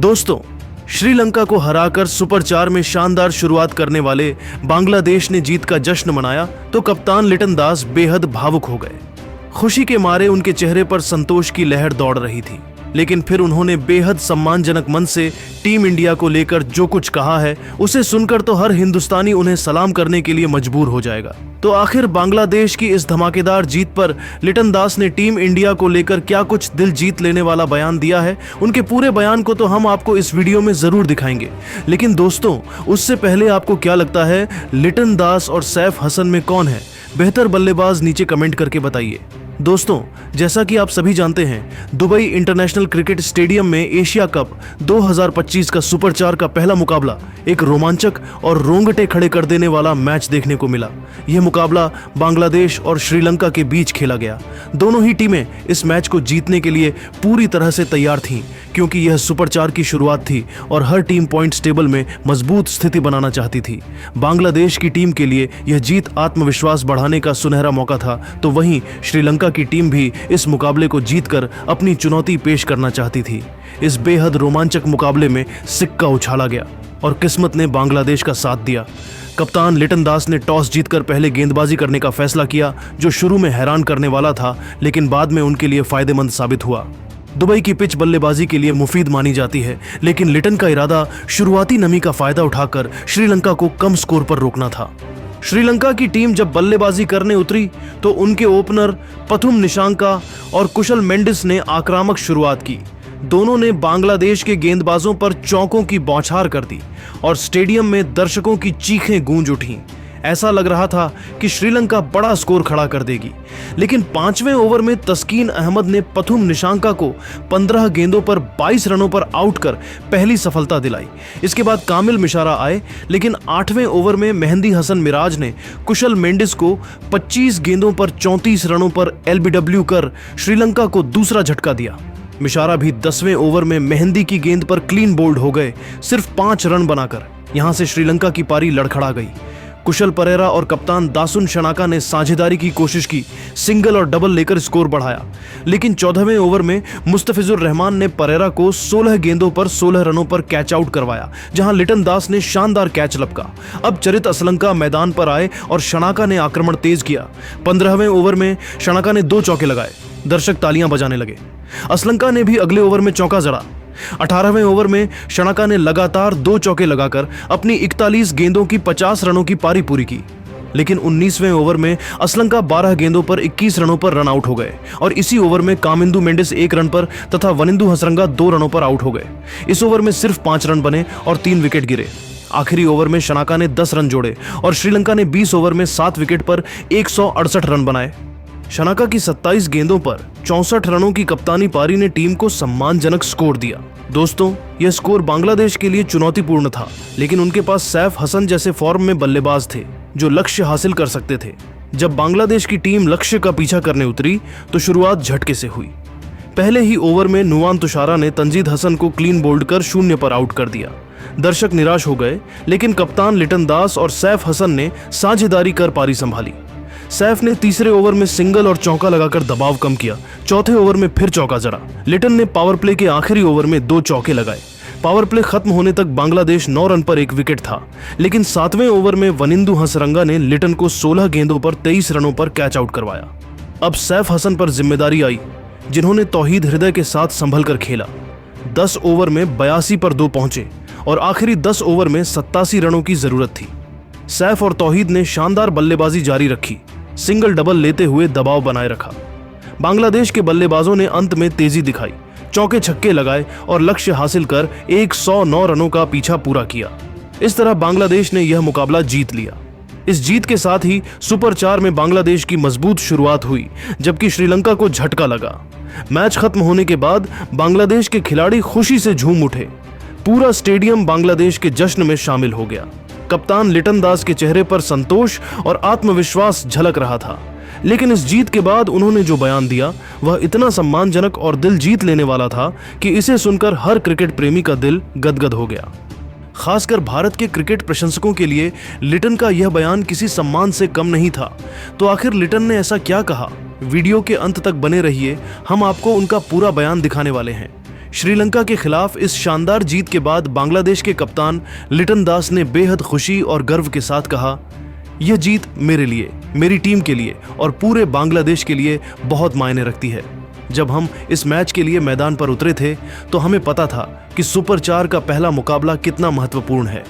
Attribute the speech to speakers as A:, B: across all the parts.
A: दोस्तों, श्रीलंका को हराकर सुपर 4 में शानदार शुरुआत करने वाले बांग्लादेश ने जीत का जश्न मनाया तो कप्तान लिटन दास बेहद भावुक हो गए। खुशी के मारे उनके चेहरे पर संतोष की लहर दौड़ रही थी, लेकिन फिर उन्होंने बेहद सम्मानजनक मन से टीम इंडिया को लेकर जो कुछ कहा है उसे सुनकर तो हर हिंदुस्तानी उन्हें सलाम करने के लिए मजबूर हो जाएगा। तो आखिर बांग्लादेश की इस धमाकेदार जीत पर लिटन दास ने टीम इंडिया को लेकर क्या कुछ दिल जीत लेने वाला बयान दिया है, उनके पूरे बयान को तो हम आपको इस वीडियो में जरूर दिखाएंगे। लेकिन दोस्तों, उससे पहले आपको क्या लगता है लिटन दास और सैफ हसन में कौन है बेहतर बल्लेबाज, नीचे कमेंट करके बताइए। दोस्तों, जैसा कि आप सभी जानते हैं, दुबई इंटरनेशनल क्रिकेट स्टेडियम में एशिया कप 2025 का सुपर 4 का पहला मुकाबला एक रोमांचक और रोंगटे खड़े कर देने वाला मैच देखने को मिला। यह मुकाबला बांग्लादेश और श्रीलंका के बीच खेला गया। दोनों ही टीमें इस मैच को जीतने के लिए पूरी तरह से तैयार थीं, क्योंकि यह सुपर 4 की शुरुआत थी और हर टीम पॉइंट्स टेबल में मजबूत स्थिति बनाना चाहती थी। बांग्लादेश की टीम के लिए यह जीत आत्मविश्वास बढ़ाने का सुनहरा मौका था, तो वहीं श्रीलंका की टीम भी इस मुकाबले को जीतकर अपनी चुनौती पेश करना चाहती थी। इस बेहद रोमांचक मुकाबले में सिक्का उछाला गया और किस्मत ने बांग्लादेश का साथ दिया। कप्तान लिटन दास ने टॉस जीतकर पहले गेंदबाजी करने का फैसला किया, जो शुरू में हैरान करने वाला था, लेकिन बाद में उनके लिए फायदेमंद साबित हुआ। दुबई की पिच बल्लेबाजी के लिए मुफीद मानी जाती है, लेकिन लिटन का इरादा शुरुआती नमी का फायदा उठाकर श्रीलंका को कम स्कोर पर रोकना था। श्रीलंका की टीम जब बल्लेबाजी करने उतरी तो उनके ओपनर पथुम निशांका और कुशल मेंडिस ने आक्रामक शुरुआत की। दोनों ने बांग्लादेश के गेंदबाजों पर चौकों की बौछार कर दी और स्टेडियम में दर्शकों की चीखें गूंज उठीं। ऐसा लग रहा था कि श्रीलंका बड़ा स्कोर खड़ा कर देगी, लेकिन 5वें ओवर में तस्कीन अहमद ने पथुम निशांका को 15 गेंदों पर 22 रनों पर आउट कर पहली सफलता दिलाई। इसके बाद कामिल मिशारा आए, लेकिन 8वें ओवर में मेहंदी हसन मिराज ने कुशल मेंडिस को 25 गेंदों पर 34 रनों पर एलबीडब्ल्यू कर श्रीलंका को दूसरा झटका दिया। मिशारा भी 10वें ओवर में मेहंदी की गेंद पर क्लीन बोल्ड हो गए, सिर्फ 5 रन बनाकर। यहां से श्रीलंका की पारी लड़खड़ा गई। कुशल परेरा और कप्तान दासुन शनाका ने साझेदारी की कोशिश की, सिंगल और डबल लेकर स्कोर बढ़ाया, लेकिन 14वें ओवर में मुस्तफिजुर रहमान ने परेरा को 16 गेंदों पर 16 रनों पर कैच आउट करवाया, जहां लिटन दास ने शानदार कैच लपका। अब चरित असलंका मैदान पर आए और शनाका ने आक्रमण तेज किया। 15वें ओवर में शनाका ने 2 चौके लगाए, दर्शक तालियां बजाने लगे। असलंका ने भी अगले ओवर में चौका जड़ा। 18वें ओवर में शनाका ने लगातार 2 चौके लगाकर अपनी 41 गेंदों की 50 रनों की पारी पूरी की, लेकिन 19वें ओवर में असलंका 12 गेंदों पर 21 रनों पर रन आउट हो गए और इसी ओवर में कामिंदु मेंडिस 1 रन पर तथा वनिंदु हसरंगा 2 रनों पर आउट हो गए। इस ओवर में सिर्फ 5 रन बने और 3 विकेट गिरे। आखिरी ओवर में शनाका ने 10 रन जोड़े और श्रीलंका ने 20 ओवर में 7 विकेट पर 168 रन बनाए। शनाका की 27 गेंदों पर 64 रनों की कप्तानी पारी ने टीम को सम्मानजनक स्कोर दिया। दोस्तों, यह स्कोर बांग्लादेश के लिए चुनौतीपूर्ण था, लेकिन उनके पास सैफ हसन जैसे फॉर्म में बल्लेबाज थे जो लक्ष्य हासिल कर सकते थे। जब बांग्लादेश की टीम लक्ष्य का पीछा करने उतरी तो शुरुआत झटके से हुई। पहले ही ओवर में नुआन तुषारा ने तंजीद हसन को क्लीन बोल्ड कर 0 पर आउट कर दिया। दर्शक निराश हो गए, लेकिन कप्तान लिटन दास और सैफ हसन ने साझेदारी कर पारी संभाली। सैफ ने तीसरे ओवर में सिंगल और चौका लगाकर दबाव कम किया। चौथे ओवर में फिर चौका जड़ा। लिटन ने पावर प्ले के आखिरी ओवर में 2 चौके लगाए। पावर प्ले खत्म होने तक बांग्लादेश 9 रन पर 1 विकेट था, लेकिन 7वें ओवर में वनिंदु हसरंगा ने लिटन को 16 गेंदों पर 23 रनों पर कैच आउट करवाया। अब सैफ हसन पर जिम्मेदारी आई, जिन्होंने तौहीद हृदय के साथ संभल कर खेला। 10 ओवर में 82 पर 2 पहुंचे और आखिरी 10 ओवर में 87 रनों की जरूरत थी। सैफ और तौहीद ने शानदार बल्लेबाजी जारी रखी, सिंगल डबल लेते हुए दबाव बनाए रखा। बांग्लादेश के बल्लेबाजों ने अंत में तेजी दिखाई, चौके छक्के लगाए और लक्ष्य हासिल कर 109 रनों का पीछा पूरा किया। इस तरह बांग्लादेश ने यह मुकाबला जीत लिया। इस जीत के साथ ही सुपर 4 में बांग्लादेश की मजबूत शुरुआत हुई, जबकि श्रीलंका को झटका लगा। मैच खत्म होने के बाद बांग्लादेश के खिलाड़ी खुशी से झूम उठे। पूरा स्टेडियम बांग्लादेश के जश्न में शामिल हो गया। कप्तान लिटन दास के चेहरे पर संतोष और आत्मविश्वास झलक रहा था, लेकिन इस जीत के बाद उन्होंने जो बयान दिया वह इतना सम्मानजनक और दिल जीत लेने वाला था कि इसे सुनकर हर क्रिकेट प्रेमी का दिल गदगद हो गया। खासकर भारत के क्रिकेट प्रशंसकों के लिए लिटन का यह बयान किसी सम्मान से कम नहीं था। तो आखिर लिटन ने ऐसा क्या कहा? वीडियो के अंत तक बने रहिए, हम आपको उनका पूरा बयान दिखाने वाले हैं। श्रीलंका के खिलाफ इस शानदार जीत के बाद बांग्लादेश के कप्तान लिटन दास ने बेहद खुशी और गर्व के साथ कहा, यह जीत मेरे लिए, मेरी टीम के लिए और पूरे बांग्लादेश के लिए बहुत मायने रखती है। जब हम इस मैच के लिए मैदान पर उतरे थे तो हमें पता था कि सुपर 4 का पहला मुकाबला कितना महत्वपूर्ण है।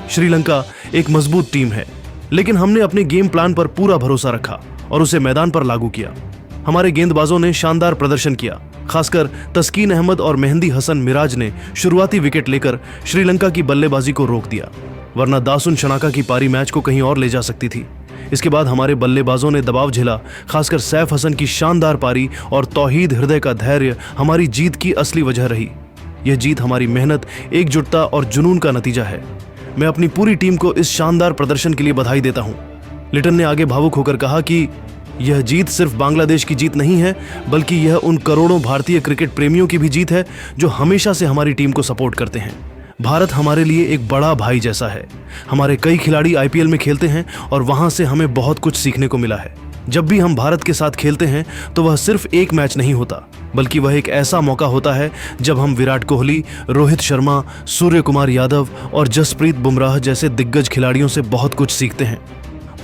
A: श्रीलंका एक मजबूत टीम है, लेकिन हमने अपने गेम प्लान पर पूरा भरोसा रखा और उसे मैदान पर लागू किया। हमारे गेंदबाजों ने शानदार प्रदर्शन किया। खासकर तस्कीन अहमद और मेहंदी हसन मिराज ने शुरुआती विकेट लेकर श्रीलंका की बल्लेबाजी को रोक दिया, वरना दासुन शनाका की पारी मैच को कहीं और ले जा सकती थी। इसके बाद हमारे बल्लेबाजों ने दबाव झेला। खासकर सैफ हसन की शानदार पारी और तौहीद हृदय का धैर्य हमारी जीत की असली वजह रही। यह जीत हमारी मेहनत, एकजुटता और जुनून का नतीजा है। मैं अपनी पूरी टीम को इस शानदार प्रदर्शन के लिए बधाई देता हूं। लिटन ने आगे भावुक होकर कहा कि यह जीत सिर्फ बांग्लादेश की जीत नहीं है, बल्कि यह उन करोड़ों भारतीय क्रिकेट प्रेमियों की भी जीत है जो हमेशा से हमारी टीम को सपोर्ट करते हैं। भारत हमारे लिए एक बड़ा भाई जैसा है। हमारे कई खिलाड़ी आईपीएल में खेलते हैं और वहां से हमें बहुत कुछ सीखने को मिला है। जब भी हम भारत के साथ खेलते हैं तो वह सिर्फ एक मैच नहीं होता, बल्कि वह एक ऐसा मौका होता है जब हम विराट कोहली, रोहित शर्मा, सूर्य कुमार यादव और जसप्रीत बुमराह जैसे दिग्गज खिलाड़ियों से बहुत कुछ सीखते हैं।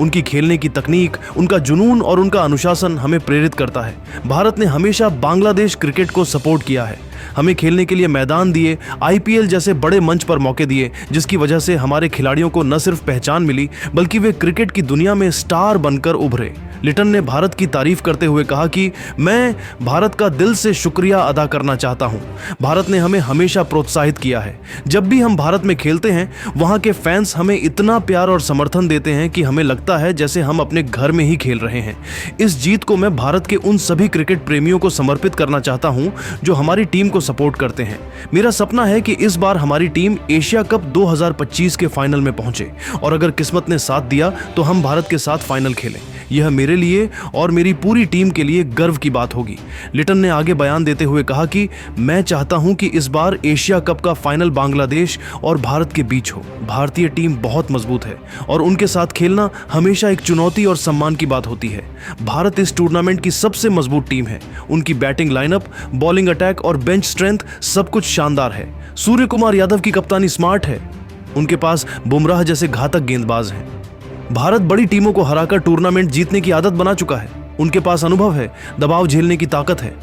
A: उनकी खेलने की तकनीक, उनका जुनून और उनका अनुशासन हमें प्रेरित करता है। भारत ने हमेशा बांग्लादेश क्रिकेट को सपोर्ट किया है, हमें खेलने के लिए मैदान दिए, आईपीएल जैसे बड़े मंच पर मौके दिए, जिसकी वजह से हमारे खिलाड़ियों को न सिर्फ पहचान मिली बल्कि वे क्रिकेट की दुनिया में स्टार बनकर उभरे। लिटन ने भारत की तारीफ करते हुए कहा कि मैं भारत का दिल से शुक्रिया अदा करना चाहता हूं। भारत ने हमें हमेशा प्रोत्साहित किया है। जब भी हम भारत में खेलते हैं, वहां के फैंस हमें इतना प्यार और समर्थन देते हैं कि हमें लगता है जैसे हम अपने घर में ही खेल रहे हैं। इस जीत को मैं भारत के उन सभी क्रिकेट प्रेमियों को समर्पित करना चाहता हूं जो हमारी टीम को सपोर्ट करते हैं। मेरा सपना है कि इस बार हमारी टीम एशिया कप 2025 के फाइनल में पहुंचे और अगर किस्मत ने साथ दिया तो हम भारत के साथ फाइनल खेलें। यह मेरे लिए और मेरी पूरी टीम के लिए गर्व की बात होगी। लिटन ने आगे बयान देते हुए कहा कि मैं चाहता हूं कि इस बार एशिया कप का फाइनल बांग्लादेश और भारत के बीच हो। भारतीय टीम बहुत मजबूत है और उनके साथ खेलना हमेशा एक चुनौती और सम्मान की बात होती है। भारत इस टूर्नामेंट की सबसे मजबूत टीम है। उनकी बैटिंग लाइनअप, बॉलिंग अटैक और बेंच स्ट्रेंथ सब कुछ शानदार है। सूर्य कुमार यादव की कप्तानी स्मार्ट है। उनके पास बुमराह जैसे घातक गेंदबाज हैं। भारत बड़ी टीमों को हराकर टूर्नामेंट जीतने की आदत बना चुका है। उनके पास अनुभव है, दबाव झेलने की ताकत है।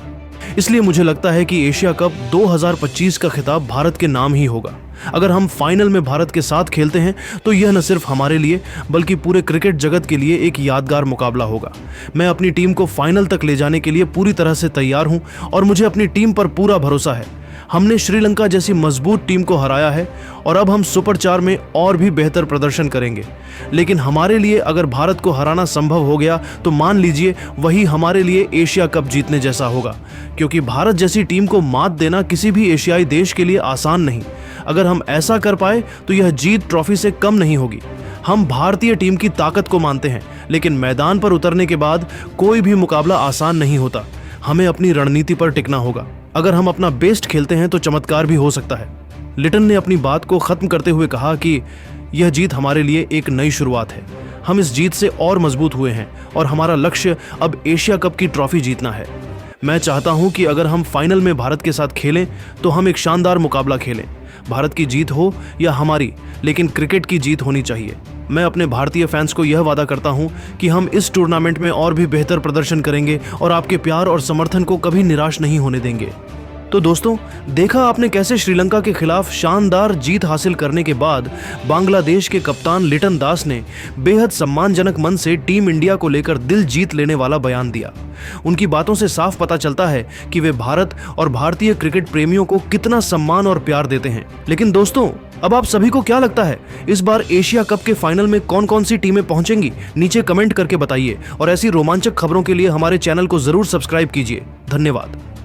A: इसलिए मुझे लगता है कि एशिया कप 2025 का खिताब भारत के नाम ही होगा। अगर हम फाइनल में भारत के साथ खेलते हैं तो यह न सिर्फ हमारे लिए बल्कि पूरे क्रिकेट जगत के लिए एक यादगार मुकाबला होगा। मैं अपनी टीम को फाइनल तक ले जाने के लिए पूरी तरह से तैयार हूं और मुझे अपनी टीम पर पूरा भरोसा है। हमने श्रीलंका जैसी मजबूत टीम को हराया है और अब हम सुपर 4 में और भी बेहतर प्रदर्शन करेंगे। लेकिन हमारे लिए अगर भारत को हराना संभव हो गया तो मान लीजिए वही हमारे लिए एशिया कप जीतने जैसा होगा, क्योंकि भारत जैसी टीम को मात देना किसी भी एशियाई देश के लिए आसान नहीं। अगर हम ऐसा कर पाए तो यह जीत ट्रॉफी से कम नहीं होगी। हम भारतीय टीम की ताकत को मानते हैं, लेकिन मैदान पर उतरने के बाद कोई भी मुकाबला आसान नहीं होता। हमें अपनी रणनीति पर टिकना होगा। अगर हम अपना बेस्ट खेलते हैं तो चमत्कार भी हो सकता है। लिटन ने अपनी बात को खत्म करते हुए कहा कि यह जीत हमारे लिए एक नई शुरुआत है। हम इस जीत से और मजबूत हुए हैं और हमारा लक्ष्य अब एशिया कप की ट्रॉफी जीतना है। मैं चाहता हूं कि अगर हम फाइनल में भारत के साथ खेलें तो हम एक शानदार मुकाबला खेलें। भारत की जीत हो या हमारी, लेकिन क्रिकेट की जीत होनी चाहिए। मैं अपने भारतीय फैंस को यह वादा करता हूं कि हम इस टूर्नामेंट में और भी बेहतर प्रदर्शन करेंगे और आपके प्यार और समर्थन को कभी निराश नहीं होने देंगे। तो दोस्तों, देखा आपने कैसे श्रीलंका के खिलाफ शानदार जीत हासिल करने के बाद बांग्लादेश के कप्तान लिटन दास ने बेहद सम्मानजनक मन से टीम इंडिया को लेकर दिल जीत लेने वाला बयान दिया। उनकी बातों से साफ पता चलता है कि वे भारत और भारतीय क्रिकेट प्रेमियों को कितना सम्मान और प्यार देते हैं। लेकिन दोस्तों, अब आप सभी को क्या लगता है, इस बार एशिया कप के फाइनल में कौन कौन सी टीमें पहुंचेंगी? नीचे कमेंट करके बताइए और ऐसी रोमांचक खबरों के लिए हमारे चैनल को जरूर सब्सक्राइब कीजिए। धन्यवाद।